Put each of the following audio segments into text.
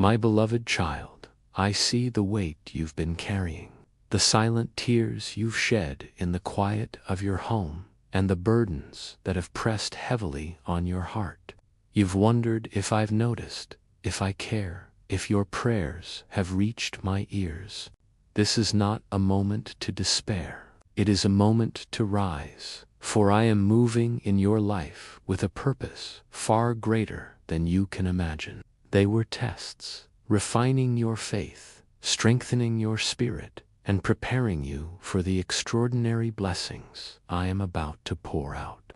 My beloved child, I see the weight you've been carrying, the silent tears you've shed in the quiet of your home, and the burdens that have pressed heavily on your heart. You've wondered if I've noticed, if I care, if your prayers have reached my ears. This is not a moment to despair. It is a moment to rise, for I am moving in your life with a purpose far greater than you can imagine. They were tests, refining your faith, strengthening your spirit, and preparing you for the extraordinary blessings I am about to pour out.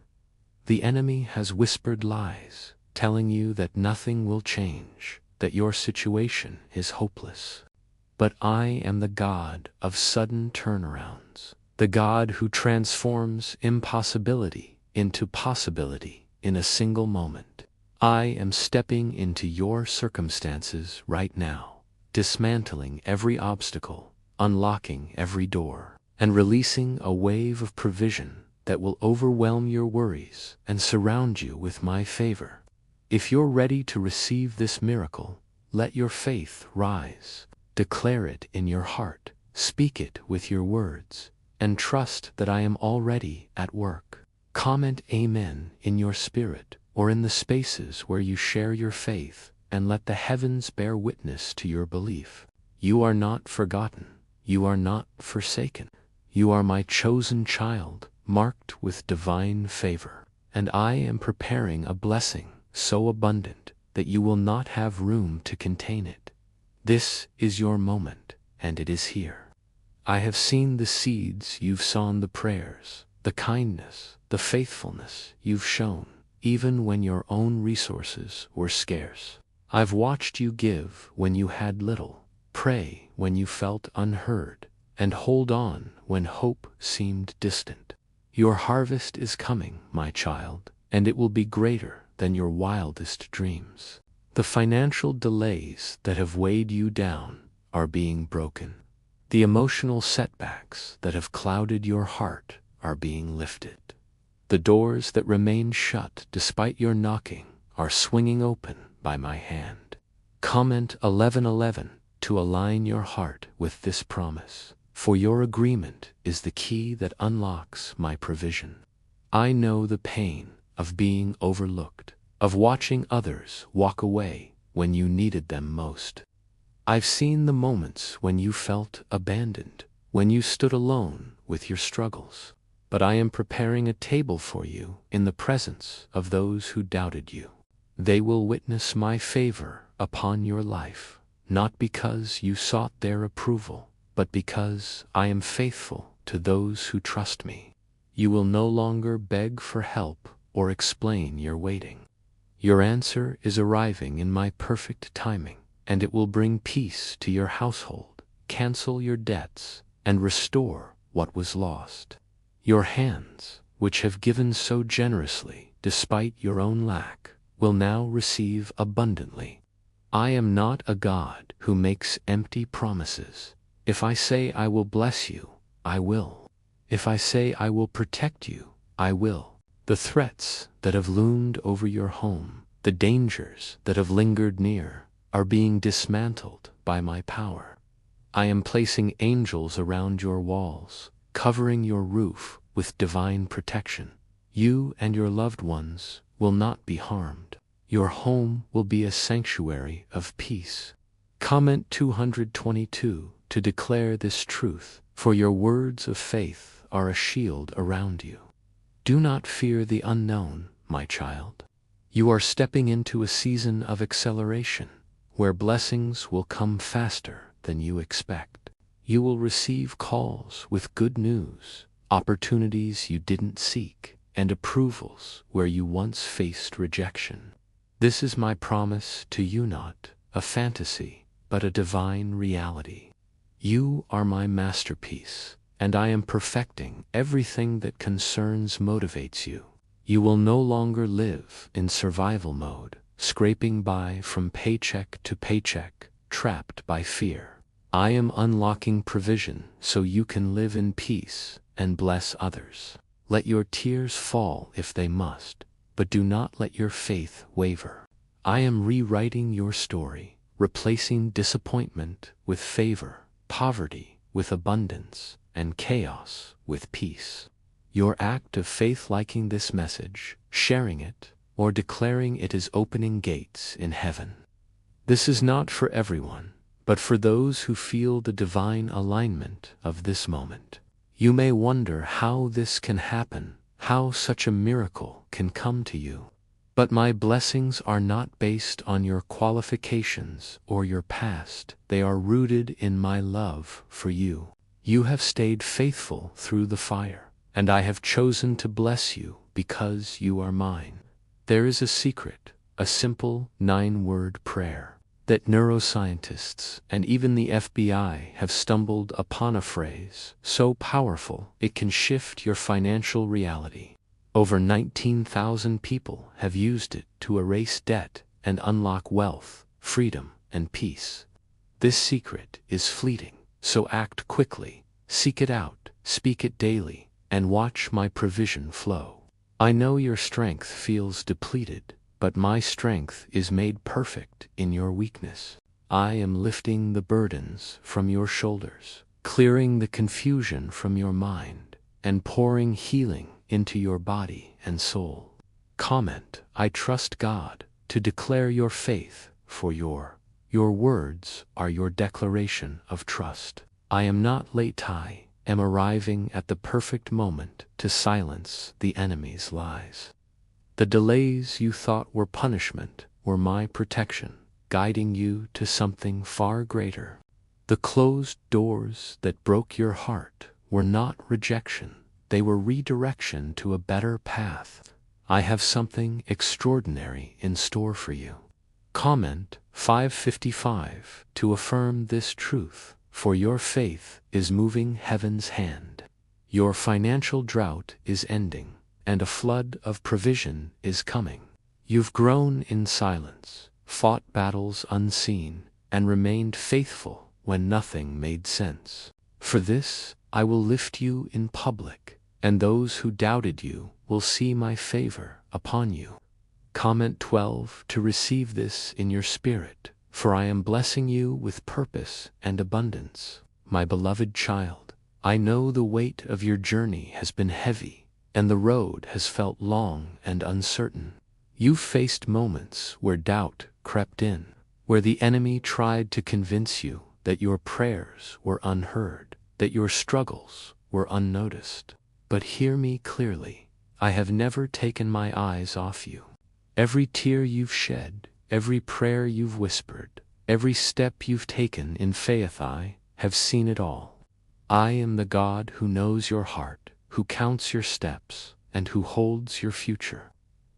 The enemy has whispered lies, telling you that nothing will change, that your situation is hopeless. But I am the God of sudden turnarounds, the God who transforms impossibility into possibility in a single moment. I am stepping into your circumstances right now, dismantling every obstacle, unlocking every door, and releasing a wave of provision that will overwhelm your worries and surround you with my favor. If you're ready to receive this miracle, let your faith rise. Declare it in your heart, speak it with your words, and trust that I am already at work. Comment Amen in your spirit or in the spaces where you share your faith, and let the heavens bear witness to your belief. You are not forgotten. You are not forsaken. You are my chosen child, marked with divine favor, and I am preparing a blessing so abundant that you will not have room to contain it. This is your moment, and it is here. I have seen the seeds you've sown, the prayers, the kindness, the faithfulness you've shown, even when your own resources were scarce. I've watched you give when you had little, pray when you felt unheard, and hold on when hope seemed distant. Your harvest is coming, my child, and it will be greater than your wildest dreams. The financial delays that have weighed you down are being broken. The emotional setbacks that have clouded your heart are being lifted. The doors that remained shut despite your knocking are swinging open by my hand. Comment 1111 to align your heart with this promise, for your agreement is the key that unlocks my provision. I know the pain of being overlooked, of watching others walk away when you needed them most. I've seen the moments when you felt abandoned, when you stood alone with your struggles. But I am preparing a table for you in the presence of those who doubted you. They will witness my favor upon your life, not because you sought their approval, but because I am faithful to those who trust me. You will no longer beg for help or explain your waiting. Your answer is arriving in my perfect timing, and it will bring peace to your household, cancel your debts, and restore what was lost. Your hands, which have given so generously despite your own lack, will now receive abundantly. I am not a God who makes empty promises. If I say I will bless you, I will. If I say I will protect you, I will. The threats that have loomed over your home, the dangers that have lingered near, are being dismantled by my power. I am placing angels around your walls, covering your roof with divine protection. You and your loved ones will not be harmed. Your home will be a sanctuary of peace. Comment 222 to declare this truth, for your words of faith are a shield around you. Do not fear the unknown, my child. You are stepping into a season of acceleration, where blessings will come faster than you expect. You will receive calls with good news, opportunities you didn't seek, and approvals where you once faced rejection. This is my promise to you, not a fantasy, but a divine reality. You are my masterpiece, and I am perfecting everything that concerns motivates you. You will no longer live in survival mode, scraping by from paycheck to paycheck, trapped by fear. I am unlocking provision so you can live in peace and bless others. Let your tears fall if they must, but do not let your faith waver. I am rewriting your story, replacing disappointment with favor, poverty with abundance, and chaos with peace. Your act of faith, liking this message, sharing it, or declaring it, is opening gates in heaven. This is not for everyone, but for those who feel the divine alignment of this moment. You may wonder how this can happen, how such a miracle can come to you. But my blessings are not based on your qualifications or your past. They are rooted in my love for you. You have stayed faithful through the fire, and I have chosen to bless you because you are mine. There is a secret, a simple 9-word prayer, that neuroscientists and even the FBI have stumbled upon, a phrase so powerful it can shift your financial reality. Over 19,000 people have used it to erase debt and unlock wealth, freedom, and peace. This secret is fleeting, so act quickly, seek it out, speak it daily, and watch my provision flow. I know your strength feels depleted, but my strength is made perfect in your weakness. I am lifting the burdens from your shoulders, clearing the confusion from your mind, and pouring healing into your body and soul. Comment, I trust God, to declare your faith, for your words are your declaration of trust. I am not late, I am arriving at the perfect moment to silence the enemy's lies. The delays you thought were punishment were my protection, guiding you to something far greater. The closed doors that broke your heart were not rejection. They were redirection to a better path. I have something extraordinary in store for you. Comment 555 to affirm this truth, for your faith is moving heaven's hand. Your financial drought is ending, and a flood of provision is coming. You've grown in silence, fought battles unseen, and remained faithful when nothing made sense. For this, I will lift you in public, and those who doubted you will see my favor upon you. Comment 12 to receive this in your spirit, for I am blessing you with purpose and abundance. My beloved child, I know the weight of your journey has been heavy, and the road has felt long and uncertain. You've faced moments where doubt crept in, where the enemy tried to convince you that your prayers were unheard, that your struggles were unnoticed. But hear me clearly, I have never taken my eyes off you. Every tear you've shed, every prayer you've whispered, every step you've taken in faith, I have seen it all. I am the God who knows your heart, who counts your steps, and who holds your future.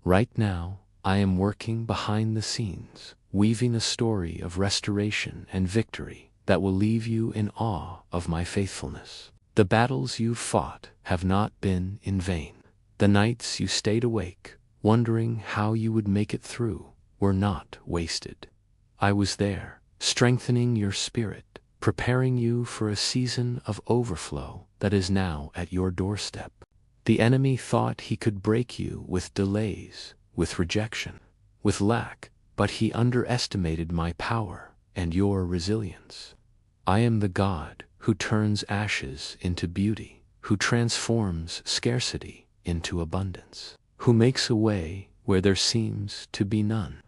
Right now, I am working behind the scenes, weaving a story of restoration and victory that will leave you in awe of my faithfulness. The battles you've fought have not been in vain. The nights you stayed awake, wondering how you would make it through, were not wasted. I was there, strengthening your spirit, preparing you for a season of overflow that is now at your doorstep. The enemy thought he could break you with delays, with rejection, with lack, but he underestimated my power and your resilience. I am the God who turns ashes into beauty, who transforms scarcity into abundance, who makes a way where there seems to be none.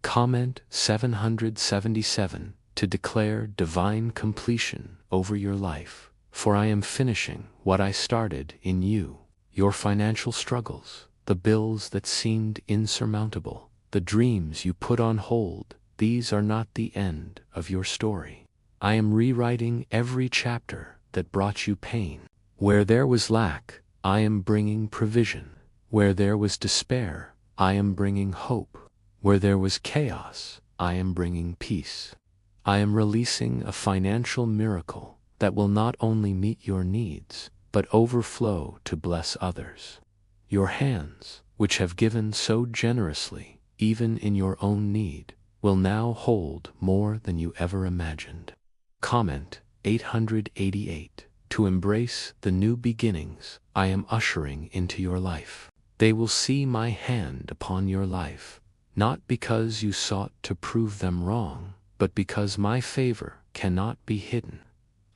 Comment 777 to declare divine completion over your life, for I am finishing what I started in you. Your financial struggles, the bills that seemed insurmountable, the dreams you put on hold, these are not the end of your story. I am rewriting every chapter that brought you pain. Where there was lack, I am bringing provision. Where there was despair, I am bringing hope. Where there was chaos, I am bringing peace. I am releasing a financial miracle that will not only meet your needs, but overflow to bless others. Your hands, which have given so generously, even in your own need, will now hold more than you ever imagined. Comment 888 to embrace the new beginnings I am ushering into your life. They will see my hand upon your life, not because you sought to prove them wrong, but because my favor cannot be hidden.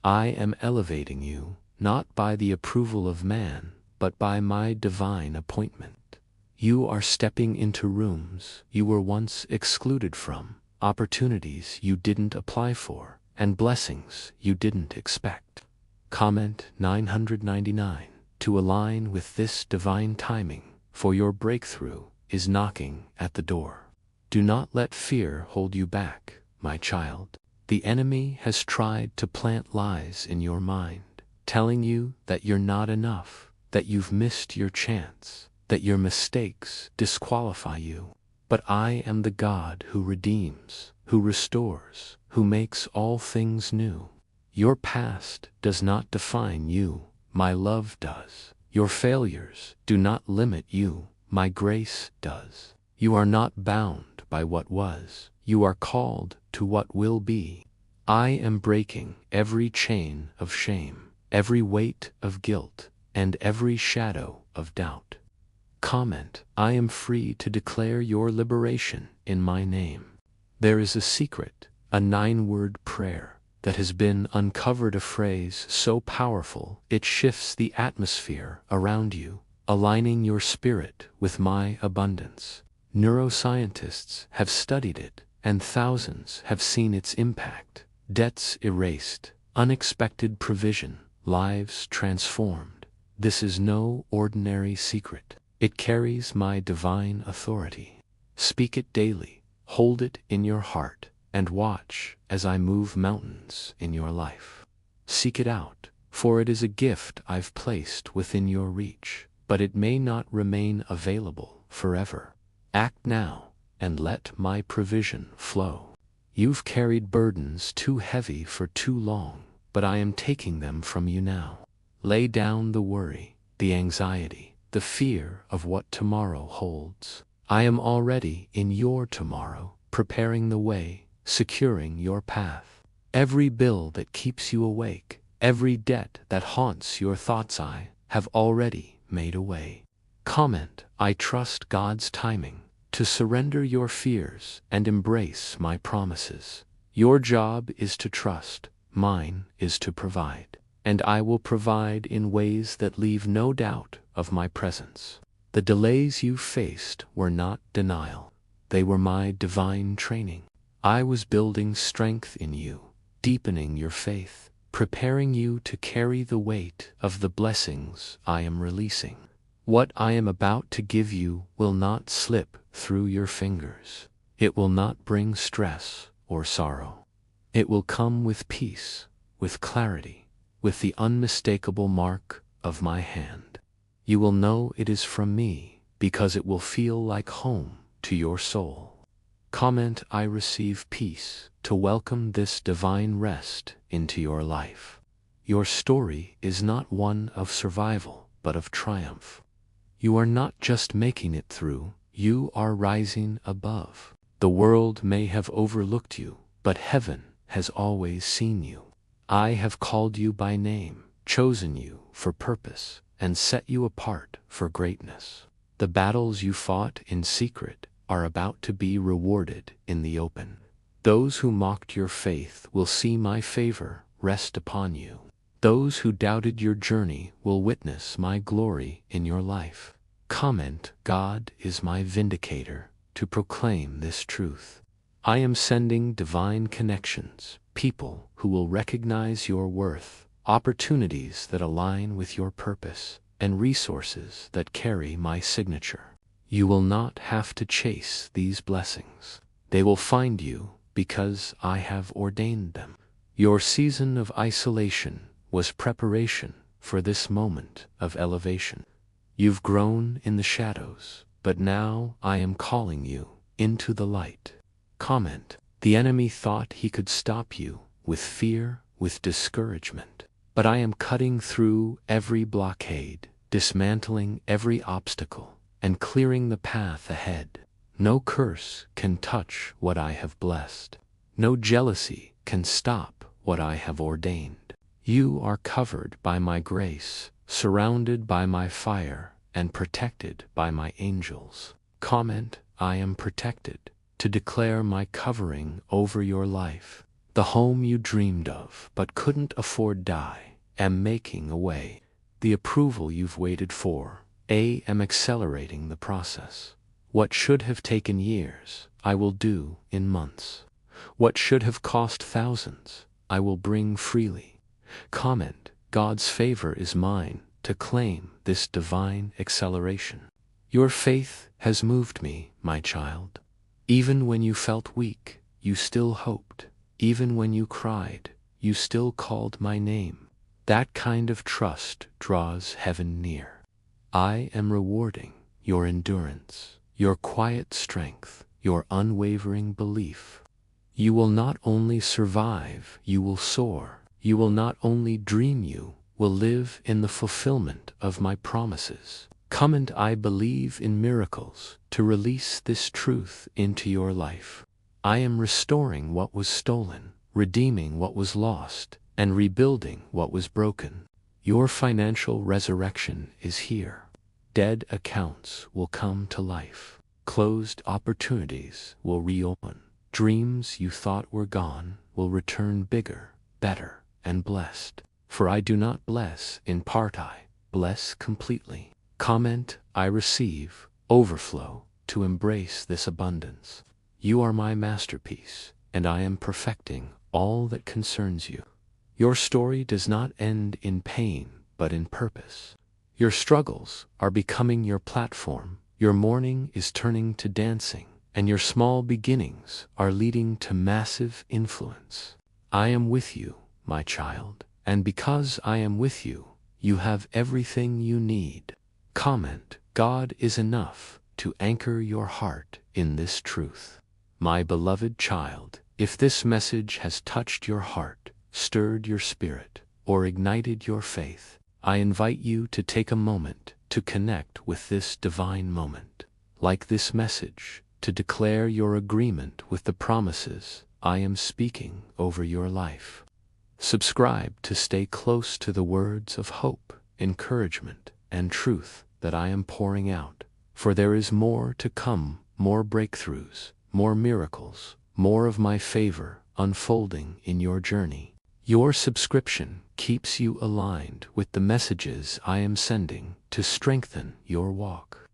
I am elevating you, not by the approval of man, but by my divine appointment. You are stepping into rooms you were once excluded from, opportunities you didn't apply for, and blessings you didn't expect. Comment 999. To align with this divine timing, for your breakthrough is knocking at the door. Do not let fear hold you back, my child. The enemy has tried to plant lies in your mind, telling you that you're not enough, that you've missed your chance, that your mistakes disqualify you. But I am the God who redeems, who restores, who makes all things new. Your past does not define you, my love does. Your failures do not limit you, my grace does. You are not bound by what was, you are called to what will be. I am breaking every chain of shame, every weight of guilt, and every shadow of doubt. Comment, I am free to declare your liberation in my name. There is a secret, a 9-word prayer, that has been uncovered, a phrase so powerful it shifts the atmosphere around you, aligning your spirit with my abundance. Neuroscientists have studied it, and thousands have seen its impact. Debts erased, unexpected provision, lives transformed. This is no ordinary secret. It carries my divine authority. Speak it daily, hold it in your heart, and watch as I move mountains in your life. Seek it out, for it is a gift I've placed within your reach, but it may not remain available forever. Act now, and let my provision flow. You've carried burdens too heavy for too long, but I am taking them from you now. Lay down the worry, the anxiety, the fear of what tomorrow holds. I am already in your tomorrow, preparing the way, securing your path. Every bill that keeps you awake, every debt that haunts your thoughts, I have already made away. Comment, I trust God's timing to surrender your fears and embrace my promises. Your job is to trust, mine is to provide, and I will provide in ways that leave no doubt of my presence. The delays you faced were not denial, they were my divine training. I was building strength in you, deepening your faith, preparing you to carry the weight of the blessings I am releasing. What I am about to give you will not slip through your fingers. It will not bring stress or sorrow. It will come with peace, with clarity, with the unmistakable mark of my hand. You will know it is from me because it will feel like home to your soul. Comment, I receive peace to welcome this divine rest into your life. Your story is not one of survival, but of triumph. You are not just making it through, you are rising above. The world may have overlooked you, but heaven has always seen you. I have called you by name, chosen you for purpose, and set you apart for greatness. The battles you fought in secret are about to be rewarded in the open. Those who mocked your faith will see my favor rest upon you. Those who doubted your journey will witness my glory in your life. Comment, God is my vindicator to proclaim this truth. I am sending divine connections, people who will recognize your worth, opportunities that align with your purpose, and resources that carry my signature. You will not have to chase these blessings. They will find you because I have ordained them. Your season of isolation was preparation for this moment of elevation. You've grown in the shadows, but now I am calling you into the light. Comment, the enemy thought he could stop you with fear, with discouragement, but I am cutting through every blockade, dismantling every obstacle, and clearing the path ahead. No curse can touch what I have blessed. No jealousy can stop what I have ordained. You are covered by my grace, surrounded by my fire, and protected by my angels. Comment, I am protected to declare my covering over your life. The home you dreamed of but couldn't afford am making a way. The approval you've waited for, am accelerating the process. What should have taken years, I will do in months. What should have cost thousands, I will bring freely. Comment, God's favor is mine to claim this divine acceleration. Your faith has moved me, my child. Even when you felt weak, you still hoped. Even when you cried, you still called my name. That kind of trust draws heaven near. I am rewarding your endurance, your quiet strength, your unwavering belief. You will not only survive, you will soar. You will not only dream, you will live in the fulfillment of my promises. Comment, I believe in miracles to release this truth into your life. I am restoring what was stolen, redeeming what was lost, and rebuilding what was broken. Your financial resurrection is here. Dead accounts will come to life. Closed opportunities will reopen. Dreams you thought were gone will return bigger, better, and blessed. For I do not bless in part, I bless completely. Comment, I receive overflow to embrace this abundance. You are my masterpiece, and I am perfecting all that concerns you. Your story does not end in pain, but in purpose. Your struggles are becoming your platform. Your mourning is turning to dancing, and your small beginnings are leading to massive influence. I am with you, my child, and because I am with you, you have everything you need. Comment, God is enough to anchor your heart in this truth. My beloved child, if this message has touched your heart, stirred your spirit, or ignited your faith, I invite you to take a moment to connect with this divine moment. Like this message, to declare your agreement with the promises I am speaking over your life. Subscribe to stay close to the words of hope, encouragement, and truth that I am pouring out. For there is more to come, more breakthroughs, more miracles, more of my favor unfolding in your journey. Your subscription keeps you aligned with the messages I am sending to strengthen your walk.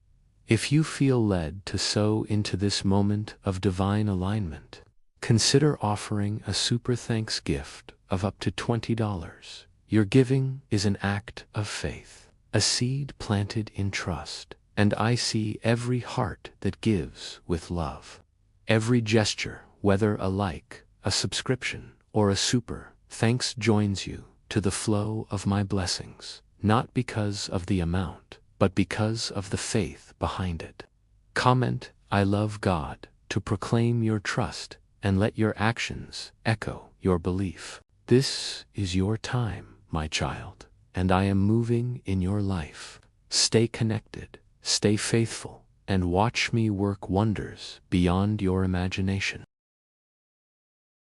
If you feel led to sow into this moment of divine alignment, consider offering a super thanks gift of up to $20. Your giving is an act of faith, a seed planted in trust, and I see every heart that gives with love. Every gesture, whether a like, a subscription, or a super thanks, joins you to the flow of my blessings, not because of the amount, but because of the faith behind it. Comment, I love God, to proclaim your trust, and let your actions echo your belief. This is your time, my child, and I am moving in your life. Stay connected, stay faithful, and watch me work wonders beyond your imagination.